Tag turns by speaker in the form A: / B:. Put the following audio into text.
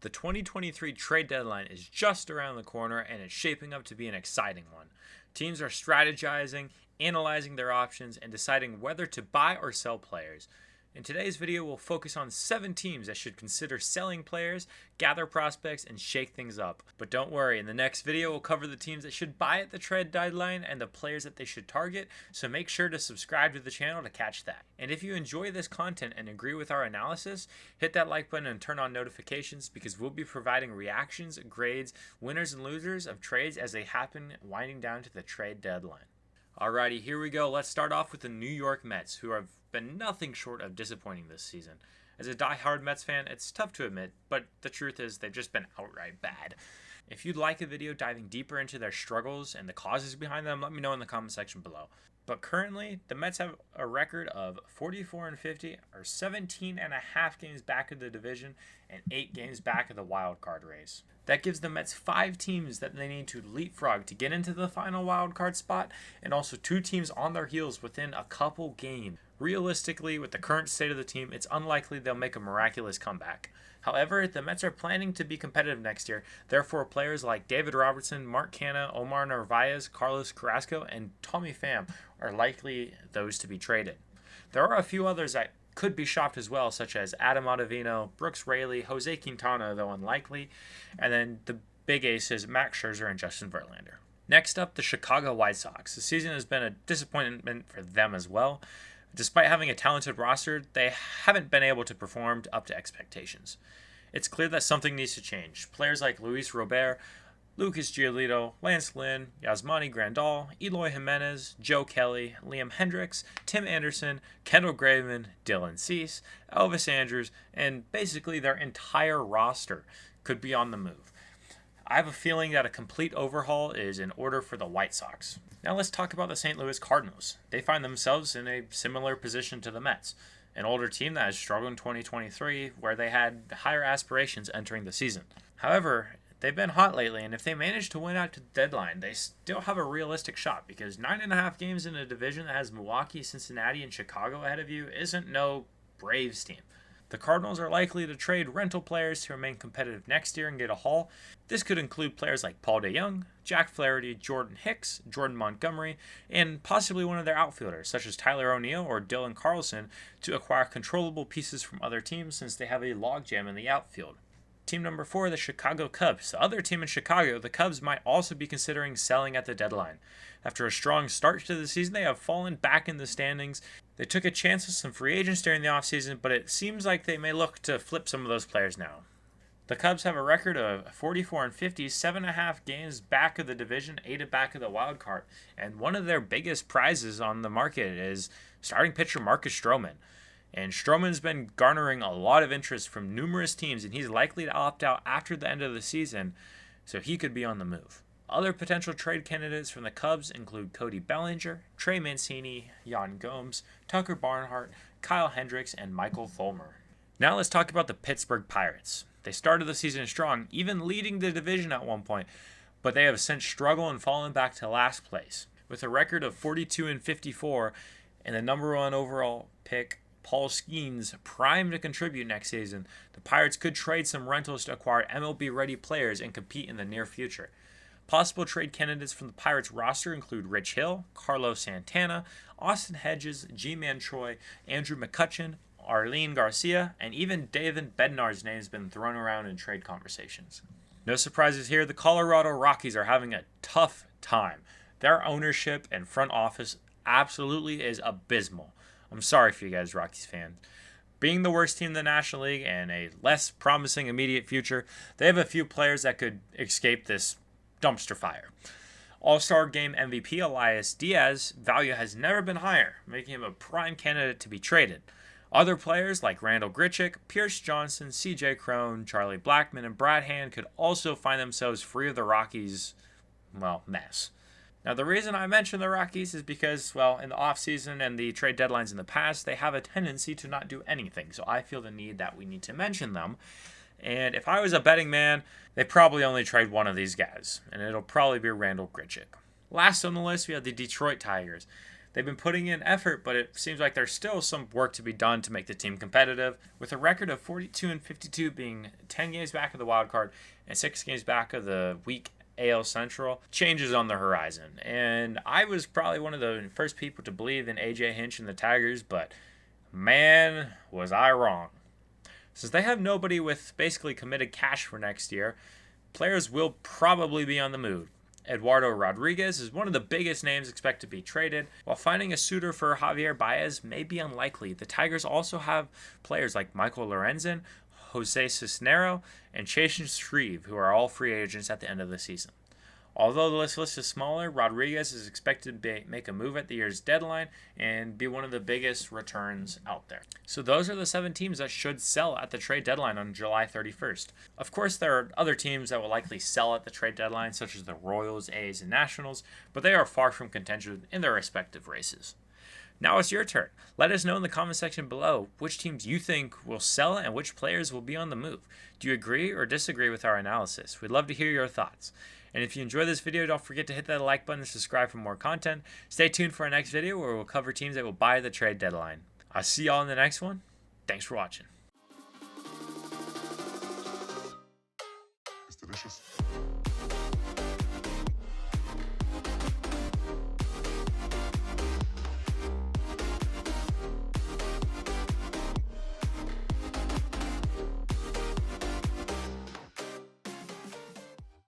A: The 2023 trade deadline is just around the corner and it's shaping up to be an exciting one. Teams are strategizing, analyzing their options, and deciding whether to buy or sell players. In today's video, we'll focus on 7 teams that should consider selling players, gather prospects, and shake things up. But don't worry, in the next video, we'll cover the teams that should buy at the trade deadline and the players that they should target, so make sure to subscribe to the channel to catch that. And if you enjoy this content and agree with our analysis, hit that like button and turn on notifications because we'll be providing reactions, grades, winners and losers of trades as they happen winding down to the trade deadline. Alrighty, here we go. Let's start off with the New York Mets, who have been nothing short of disappointing this season. As a die-hard Mets fan, it's tough to admit, but the truth is they've just been outright bad. If you'd like a video diving deeper into their struggles and the causes behind them, let me know in the comment section below. But currently, the Mets have a record of 44-50, or 17.5 games back of the division and 8 games back of the wild card race. That gives the Mets 5 teams that they need to leapfrog to get into the final wild card spot, and also 2 teams on their heels within a couple games. Realistically, with the current state of the team, it's unlikely they'll make a miraculous comeback. However, the Mets are planning to be competitive next year. Therefore, players like David Robertson, Mark Canha, Omar Narvaez, Carlos Carrasco, and Tommy Pham are likely those to be traded. There are a few others that could be shopped as well, such as Adam Ottavino, Brooks Raley, Jose Quintana, though unlikely, and then the big aces Max Scherzer and Justin Verlander. Next up, the Chicago White Sox. The season has been a disappointment for them as well. Despite having a talented roster, they haven't been able to perform up to expectations. It's clear that something needs to change. Players like Luis Robert, Lucas Giolito, Lance Lynn, Yasmani Grandal, Eloy Jimenez, Joe Kelly, Liam Hendricks, Tim Anderson, Kendall Graveman, Dylan Cease, Elvis Andrus, and basically their entire roster could be on the move. I have a feeling that a complete overhaul is in order for the White Sox. Now let's talk about the St. Louis Cardinals. They find themselves in a similar position to the Mets, an older team that has struggled in 2023 where they had higher aspirations entering the season. However, they've been hot lately, and if they manage to win out to the deadline, they still have a realistic shot because 9.5 games in a division that has Milwaukee, Cincinnati, and Chicago ahead of you isn't no Braves team. The Cardinals are likely to trade rental players to remain competitive next year and get a haul. This could include players like Paul DeJong, Jack Flaherty, Jordan Hicks, Jordan Montgomery, and possibly one of their outfielders, such as Tyler O'Neill or Dylan Carlson, to acquire controllable pieces from other teams since they have a logjam in the outfield. Team number 4, the Chicago Cubs. The other team in Chicago, the Cubs might also be considering selling at the deadline. After a strong start to the season, they have fallen back in the standings. They took a chance with some free agents during the offseason, but it seems like they may look to flip some of those players now. The Cubs have a record of 44-50, 7.5 games back of the division, 8 back of the wild card, and one of their biggest prizes on the market is starting pitcher Marcus Stroman. And Stroman's been garnering a lot of interest from numerous teams, and he's likely to opt out after the end of the season, so he could be on the move. Other potential trade candidates from the Cubs include Cody Bellinger, Trey Mancini, Yan Gomes, Tucker Barnhart, Kyle Hendricks, and Michael Fulmer. Now let's talk about the Pittsburgh Pirates. They started the season strong, even leading the division at one point, but they have since struggled and fallen back to last place. With a record of 42-54 and the number 1 overall pick, Paul Skeens, primed to contribute next season, the Pirates could trade some rentals to acquire MLB-ready players and compete in the near future. Possible trade candidates from the Pirates roster include Rich Hill, Carlos Santana, Austin Hedges, G-Man Choi, Andrew McCutchen, Arlene Garcia, and even David Bednar's name has been thrown around in trade conversations. No surprises here, the Colorado Rockies are having a tough time. Their ownership and front office absolutely is abysmal. I'm sorry for you guys, Rockies fans. Being the worst team in the National League and a less promising immediate future, they have a few players that could escape this dumpster fire. All-Star Game MVP Elias Diaz value has never been higher, making him a prime candidate to be traded. Other players like Randall Grichuk, Pierce Johnson, CJ Cron, Charlie Blackmon, and Brad Hand could also find themselves free of the Rockies' mess. Now, the reason I mention the Rockies is because, in the offseason and the trade deadlines in the past, they have a tendency to not do anything. So I feel the need that we need to mention them. And if I was a betting man, they probably only trade one of these guys. And it'll probably be Randall Grichuk. Last on the list, we have the Detroit Tigers. They've been putting in effort, but it seems like there's still some work to be done to make the team competitive. With a record of 42-52 being 10 games back of the wild card and 6 games back of the weak AL Central, changes on the horizon. And I was probably one of the first people to believe in AJ Hinch and the Tigers, but man, was I wrong. Since they have nobody with basically committed cash for next year, players will probably be on the move. Eduardo Rodriguez is one of the biggest names expected to be traded, while finding a suitor for Javier Baez may be unlikely. The Tigers also have players like Michael Lorenzen, Jose Cisnero, and Chasen Shreve, who are all free agents at the end of the season. Although the list is smaller, Rodriguez is expected to make a move at the year's deadline and be one of the biggest returns out there. So those are the 7 teams that should sell at the trade deadline on July 31st. Of course, there are other teams that will likely sell at the trade deadline, such as the Royals, A's, and Nationals, but they are far from contention in their respective races. Now it's your turn. Let us know in the comment section below which teams you think will sell and which players will be on the move. Do you agree or disagree with our analysis? We'd love to hear your thoughts. And if you enjoyed this video, don't forget to hit that like button and subscribe for more content. Stay tuned for our next video where we'll cover teams that will buy the trade deadline. I'll see y'all in the next one. Thanks for watching.
B: It's delicious.